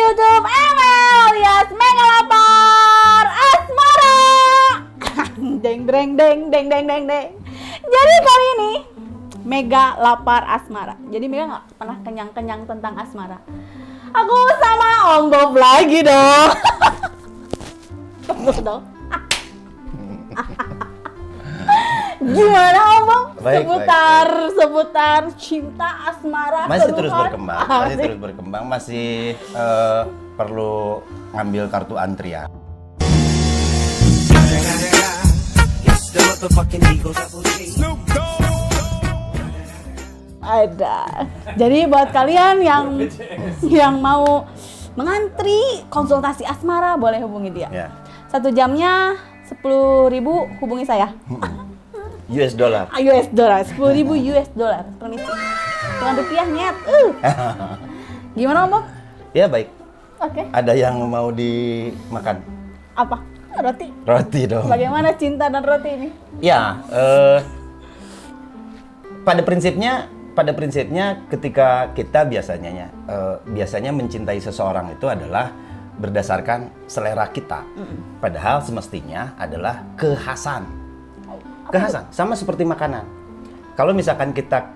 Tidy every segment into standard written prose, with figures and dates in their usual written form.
YouTube ML alias Mega Lapar Asmara. Deng deng deng deng deng deng deng. Jadi kali ini Mega Lapar Asmara. Jadi Mega nggak pernah kenyang-kenyang tentang asmara. Aku sama Om Bob lagi dong. Tunggu dong. Gimana Om Bob? Seputar cinta asmara. Masih terus berkembang, masih perlu ngambil kartu antrian. Ada. Jadi buat kalian yang mau mengantri konsultasi asmara boleh hubungi dia. Ya. 1 jamnya 10.000, hubungi saya. US dollar. US dollar, 10.000 US dollar. Permisi. Dengan rupiah nyet. Gimana Om Bob? Ya baik. Oke. Ada yang mau dimakan? Apa? Roti. Roti dong. Bagaimana cinta dan roti ini? Ya, pada prinsipnya ketika kita biasanya mencintai seseorang itu adalah berdasarkan selera kita. Padahal semestinya adalah kekhasan. Kekhasan sama seperti makanan. Kalau misalkan kita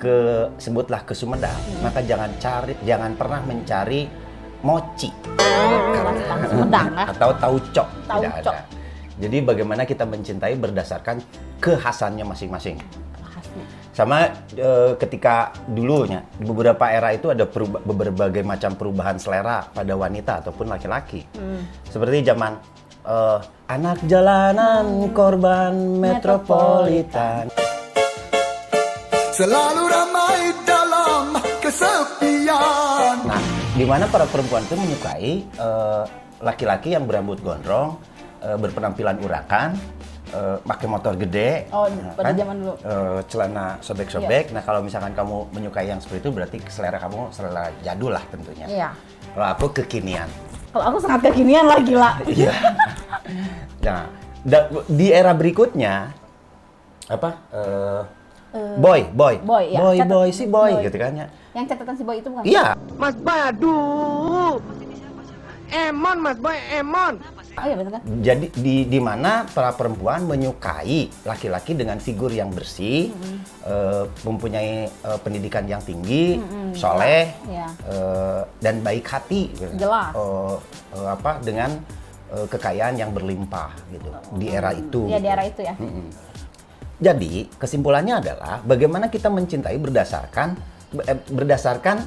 sebutlah ke Sumedang, maka jangan pernah mencari mochi Sumedang lah. atau tauco. Tidak Tauco. ada. Jadi bagaimana kita mencintai berdasarkan kekhasannya masing-masing. Sama ketika dulunya di beberapa era itu ada berbagai macam perubahan selera pada wanita ataupun laki-laki. Seperti zaman anak jalanan korban metropolitan. Selalu ramai dalam kesepian. Nah, di mana para perempuan itu menyukai laki-laki yang berambut gondrong, berpenampilan urakan, pakai motor gede, pada zaman dulu. celana sobek-sobek. Nah, kalau misalkan kamu menyukai yang seperti itu, berarti selera kamu selera jadul lah tentunya. Iya. Kalau aku kekinian. Kalau aku sangat kekinian lah, gila. Iya. Nah, di era berikutnya apa? Boy, ya. boy, Boy. gitu kan ya. Yang catatan si Boy itu bukan? Iya. Mas Badu, Mas Boy, Emon. Oh iya betul kan? Jadi di mana para perempuan menyukai laki-laki dengan figur yang bersih, mempunyai pendidikan yang tinggi, soleh, Iya. dan baik hati, gitu. Jelas. Dengan kekayaan yang berlimpah gitu di era itu. Iya, gitu. di era itu ya. Jadi kesimpulannya adalah bagaimana kita mencintai berdasarkan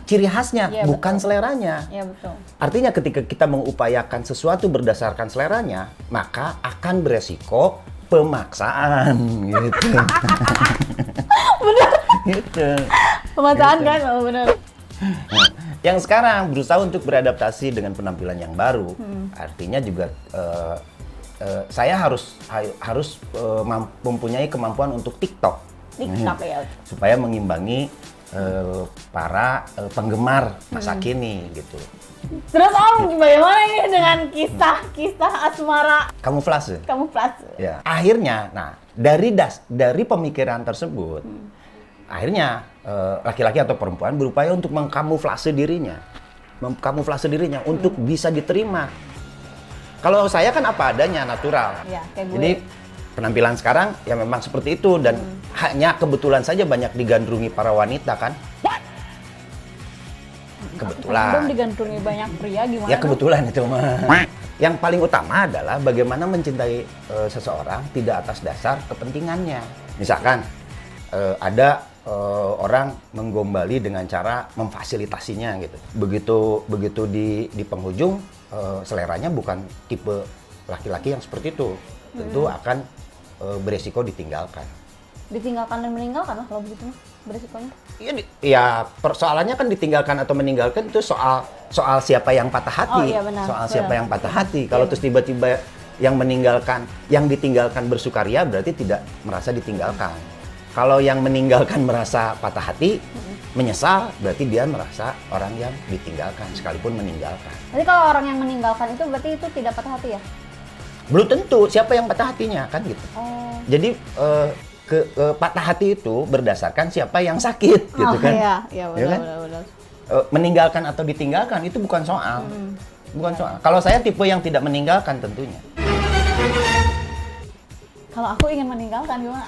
ciri khasnya, Iya, bukan betul. seleranya. Iya betul. Artinya ketika kita mengupayakan sesuatu berdasarkan seleranya, maka akan beresiko pemaksaan gitu. Bener. Gitu. Pemaksaan kan? Oh bener. Nah, yang sekarang berusaha untuk beradaptasi dengan penampilan yang baru, artinya juga saya harus mempunyai kemampuan untuk TikTok Ya. supaya mengimbangi para penggemar masa kini gitu. Terus Om, bagaimana ini dengan kisah asmara Kamuflase. kamuflase? Ya. Akhirnya, nah dari pemikiran tersebut, akhirnya laki-laki atau perempuan berupaya untuk mengkamuflase dirinya untuk bisa diterima. Kalau saya kan apa adanya, natural. Ya, kayak gue. Jadi penampilan sekarang ya memang seperti itu dan hanya kebetulan saja banyak digandrungi para wanita kan. Kebetulan. Belum digandrungi banyak pria gimana? Ya dong? kebetulan itu mah. Yang paling utama adalah bagaimana mencintai seseorang tidak atas dasar kepentingannya. Misalkan ada orang menggombali dengan cara memfasilitasinya gitu. Begitu di penghujung seleranya bukan tipe laki-laki yang seperti itu. Tentu akan beresiko ditinggalkan. Ditinggalkan dan meninggalkan lah kalau begitu mah beresikonya. Persoalannya kan ditinggalkan atau meninggalkan itu soal siapa yang patah hati. Oh, iya, benar. Soal Benar. siapa yang patah hati. Kalau terus tiba-tiba yang ditinggalkan bersukaria berarti tidak merasa ditinggalkan. Kalau yang meninggalkan merasa patah hati, menyesal berarti dia merasa orang yang ditinggalkan sekalipun meninggalkan. Jadi kalau orang yang meninggalkan itu berarti itu tidak patah hati ya? Belum tentu siapa yang patah hatinya kan gitu. Oh. Jadi patah hati itu berdasarkan siapa yang sakit gitu kan. Iya, Ya benar, kan? benar. Meninggalkan atau ditinggalkan itu bukan soal. Bukan soal. Kalau saya tipe yang tidak meninggalkan tentunya. Kalau aku ingin meninggalkan gimana?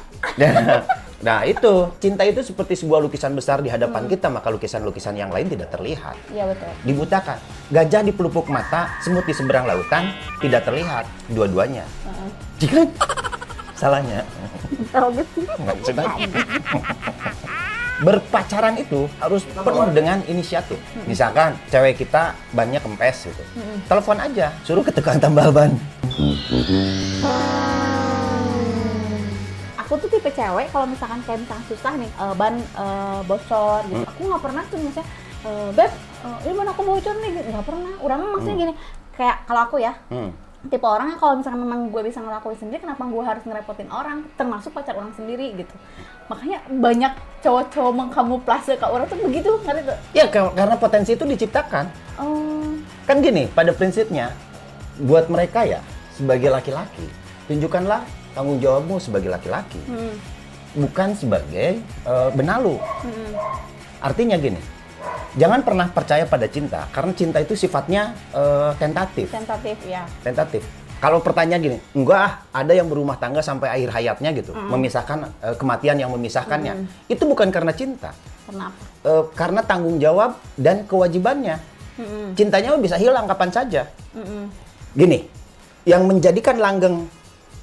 Nah itu, cinta itu seperti sebuah lukisan besar di hadapan kita, maka lukisan-lukisan yang lain tidak terlihat. Iya betul. Dibutakan. Gajah di pelupuk mata, semut di seberang lautan, tidak terlihat dua-duanya. Jika salahnya, Tahu gitu. nggak sudah. Berpacaran itu harus penuh dengan inisiatif. Misalkan cewek kita bannya kempes gitu, telepon aja, suruh ketekan tambal ban. Aku tuh tipe cewek kalau misalkan kayak misalkan susah nih ban bocor gitu. Aku nggak pernah tuh misalnya beb ini ban aku bocor nih gitu. Nggak pernah. Udah maksudnya gini kayak kalau aku ya tipe orang yang kalau misalkan memang gue bisa ngelakuin sendiri, kenapa gue harus ngerepotin orang, termasuk pacar orang sendiri gitu. Makanya banyak cowok-cowok mengkamuflase ke orang tuh begitu, ngerti tuh? Ya karena potensi itu diciptakan. Kan gini, pada prinsipnya buat mereka ya sebagai laki-laki, tunjukkanlah tanggung jawabmu sebagai laki-laki, bukan sebagai benalu. Artinya gini, jangan pernah percaya pada cinta, karena cinta itu sifatnya tentatif. Tentatif ya. Tentatif. Kalau pertanyaan gini, enggak ada yang berumah tangga sampai akhir hayatnya gitu, memisahkan kematian yang memisahkannya. Itu bukan karena cinta. Kenapa? Karena tanggung jawab dan kewajibannya. Cintanya bisa hilang kapan saja. Gini, yang menjadikan langgeng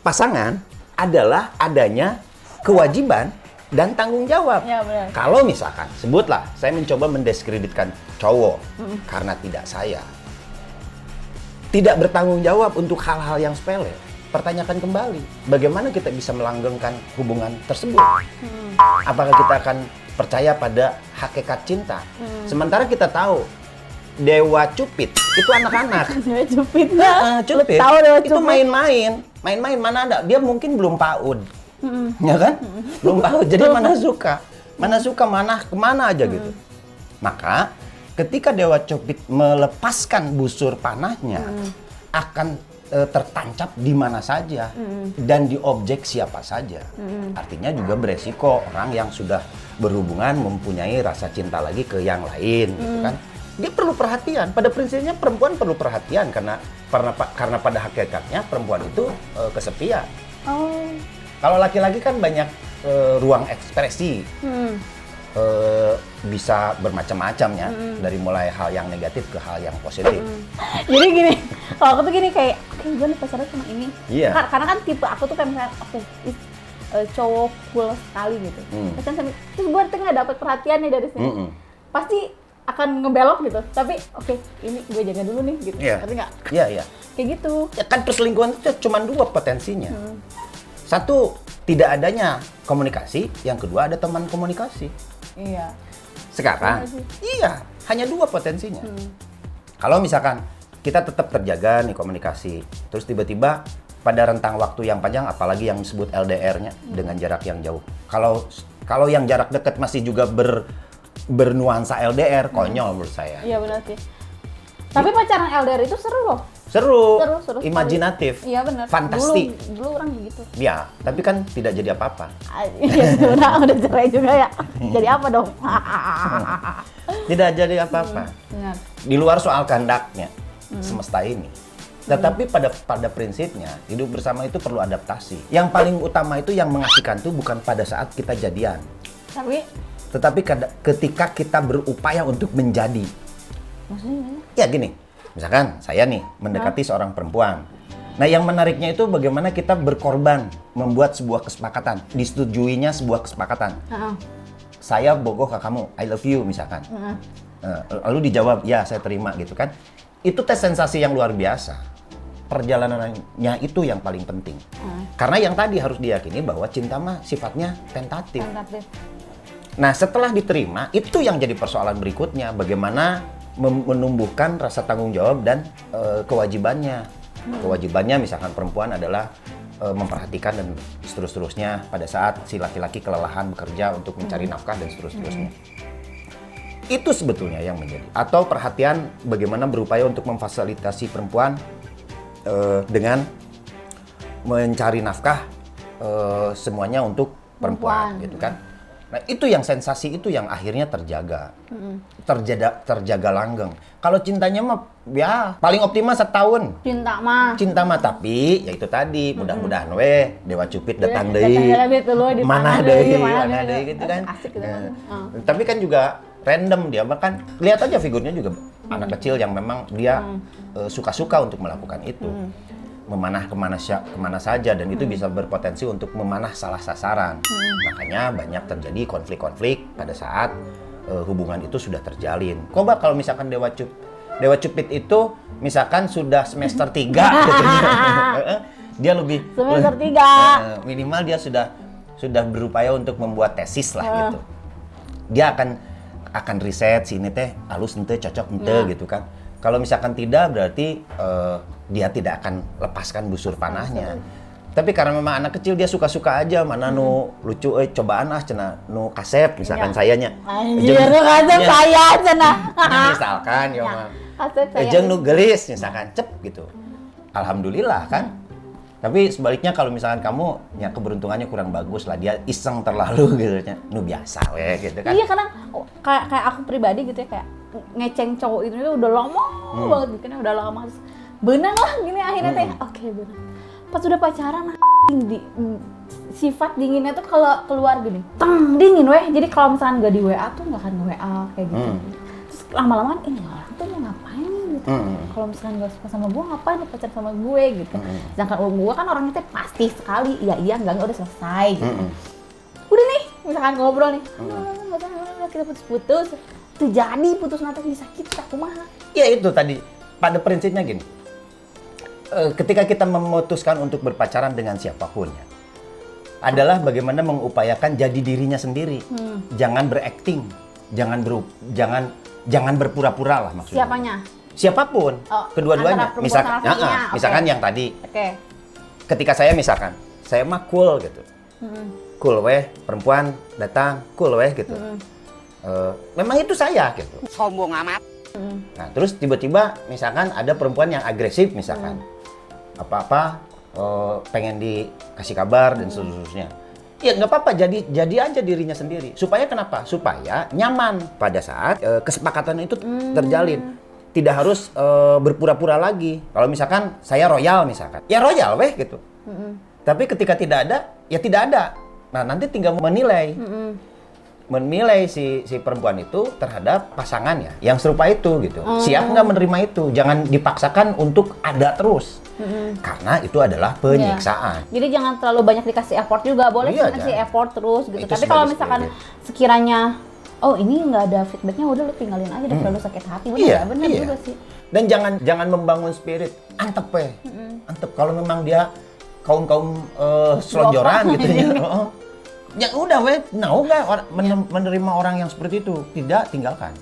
pasangan adalah adanya kewajiban dan tanggung jawab. Ya, benar. Kalau misalkan, sebutlah, saya mencoba mendiskreditkan cowok karena tidak saya. Tidak bertanggung jawab untuk hal-hal yang sepele. Pertanyakan kembali, bagaimana kita bisa melanggengkan hubungan tersebut? Apakah kita akan percaya pada hakikat cinta? Sementara kita tahu, Dewa Cupid itu anak-anak. Dewa Cupid. Cupid Tahu Dewa itu Cupid? main-main mana ada? Dia mungkin belum PAUD, ya kan? Belum PAUD, jadi mana suka, mana kemana aja gitu. Maka ketika Dewa Cupid melepaskan busur panahnya, akan tertancap di mana saja dan di objek siapa saja. Artinya juga beresiko orang yang sudah berhubungan mempunyai rasa cinta lagi ke yang lain, gitu kan? Dia perlu perhatian. Pada prinsipnya perempuan perlu perhatian karena pada hakikatnya perempuan itu kesepian. Kalau laki-laki kan banyak ruang ekspresi, bisa bermacam-macam ya, dari mulai hal yang negatif ke hal yang positif. Jadi gini, kalau aku tuh gini kayak, gue nih pacarnya cuma ini. Iya. Karena kan tipe aku tuh kayak misalnya aku cowok cool sekali gitu. Terus gue tuh nggak dapet perhatian nih dari sini. Pasti akan ngebelok gitu. Tapi oke, ini gue jaga dulu nih gitu. Iya. Tapi nggak? Iya. Kayak gitu. Ya kan perselingkuhan itu cuma dua potensinya. Satu, tidak adanya komunikasi. Yang kedua, ada teman komunikasi. Iya. Sekarang, Iya sih. iya, hanya dua potensinya. Kalau misalkan kita tetap terjaga nih komunikasi, terus tiba-tiba pada rentang waktu yang panjang, apalagi yang disebut LDR-nya dengan jarak yang jauh. Kalau yang jarak dekat masih juga bernuansa LDR, konyol menurut saya. Iya benar sih. Tapi pacaran LDR itu seru loh. Seru, Seru imajinatif, Iya benar. fantasi. Dulu orang gitu. Ya, tapi kan tidak jadi apa-apa. Iya udah cerai juga ya. Jadi apa dong? Tidak jadi apa-apa. Benar. Di luar soal kehendaknya semesta ini. Tetapi pada prinsipnya hidup bersama itu perlu adaptasi. Yang paling utama itu yang mengasihkan itu bukan pada saat kita jadian, tetapi ketika kita berupaya untuk menjadi. Maksudnya gimana? Ya gini, misalkan saya nih mendekati seorang perempuan. Nah yang menariknya itu bagaimana kita berkorban membuat sebuah kesepakatan, disetujuinya sebuah kesepakatan. Saya bogoh ke kamu, I love you misalkan. Lalu dijawab, ya saya terima gitu kan. Itu tes sensasi yang luar biasa. Perjalanannya itu yang paling penting. Karena yang tadi harus diyakini bahwa cinta mah sifatnya tentatif. Nah setelah diterima, itu yang jadi persoalan berikutnya. Bagaimana menumbuhkan rasa tanggung jawab dan kewajibannya. Kewajibannya misalkan perempuan adalah memperhatikan dan seterusnya pada saat si laki-laki kelelahan bekerja untuk mencari nafkah dan seterusnya. Itu sebetulnya yang menjadi. Atau perhatian bagaimana berupaya untuk memfasilitasi perempuan dengan mencari nafkah semuanya untuk perempuan gitu kan. Nah itu yang sensasi itu yang akhirnya terjaga langgeng. Kalau cintanya mah ya paling optimal setahun. Cinta mah Tapi ya itu tadi mudah-mudahan Dewa Cupid datang Datang deui. deui tuh, di Mana tanah deui, deui, mana mana deui. deui gitu kan. Asik gitu Ya. kan. Tapi kan juga random dia bahkan lihat aja figurnya juga anak kecil yang memang dia suka-suka untuk melakukan itu. Memanah kemana saja dan itu bisa berpotensi untuk memanah salah sasaran. Makanya banyak terjadi konflik-konflik pada saat hubungan itu sudah terjalin. Coba kalau misalkan Dewa Cupid itu misalkan sudah semester 3 gitu. Dia lebih Semester 3. minimal dia sudah berupaya untuk membuat tesis lah gitu. Dia akan riset sini teh halus ente cocok ente gitu kan. Kalau misalkan tidak berarti dia tidak akan lepaskan busur panahnya. Tapi karena memang anak kecil dia suka-suka aja mana nu lucu cobaan cenah nu kasep misalkan sayanya. Anjir, lu kasep saya cenah. Misalkan ya mah. Kasep saya. Jeung nu gelis misalkan cep gitu. Alhamdulillah kan. Tapi sebaliknya kalau misalkan kamu ya keberuntungannya kurang bagus lah dia iseng terlalu gitu nya. Nu biasa we gitu kan. Iya karena kayak aku pribadi gitu ya kayak ngeceng cowok itu udah lama banget bikinnya udah lama. Terus benang lah gini akhirnya teh oke benang. Pas udah pacaran sifat dinginnya tuh kalau keluar gini dingin weh, jadi kalau misalkan gak di WA tuh gak akan WA kayak gitu. Terus lama-lama ini orang tuh mau ngapain gitu. Kalau misalkan gak suka sama gue ngapain nih pacaran sama gue gitu. Sedangkan gue kan orangnya tuh pasti sekali iya enggak udah selesai gitu. Udah nih misalkan ngobrol nih kita putus-putus terjadi putus nanti bisa kita kumaha. Ya itu tadi pada prinsipnya gini. Ketika kita memutuskan untuk berpacaran dengan siapapun ya, adalah bagaimana mengupayakan jadi dirinya sendiri. Jangan berakting, jangan berpura-pura lah maksudnya. Siapanya? Siapapun, kedua-duanya. Misalkan yang tadi. Oke. Ketika saya misalkan, saya mah cool gitu. Cool weh, perempuan datang, cool weh gitu. Memang itu saya gitu. Sombong amat. Nah, terus tiba-tiba misalkan ada perempuan yang agresif misalkan. Apa-apa pengen dikasih kabar dan seterusnya. Ya nggak apa-apa, jadi aja dirinya sendiri. Supaya kenapa? Supaya nyaman pada saat kesepakatan itu terjalin. Tidak harus berpura-pura lagi. Kalau misalkan saya royal misalkan, ya royal weh gitu. Tapi ketika tidak ada, ya tidak ada. Nah nanti tinggal menilai si perempuan itu terhadap pasangannya yang serupa itu gitu. Siap nggak menerima itu? Jangan dipaksakan untuk ada terus. Karena itu adalah penyiksaan. Jadi jangan terlalu banyak dikasih effort juga. Boleh Iya, kasih effort terus gitu. Itu Tapi kalau sebagai misalkan spirit. sekiranya oh ini nggak ada feedbacknya udah lu tinggalin aja daripada lu sakit hati. Bener juga sih. Dan jangan membangun spirit antep weh. Antep kalau memang dia kaum selonjoran gitu ya. Ya udah weh, mau nggak menerima orang yang seperti itu? Tidak, tinggalkan.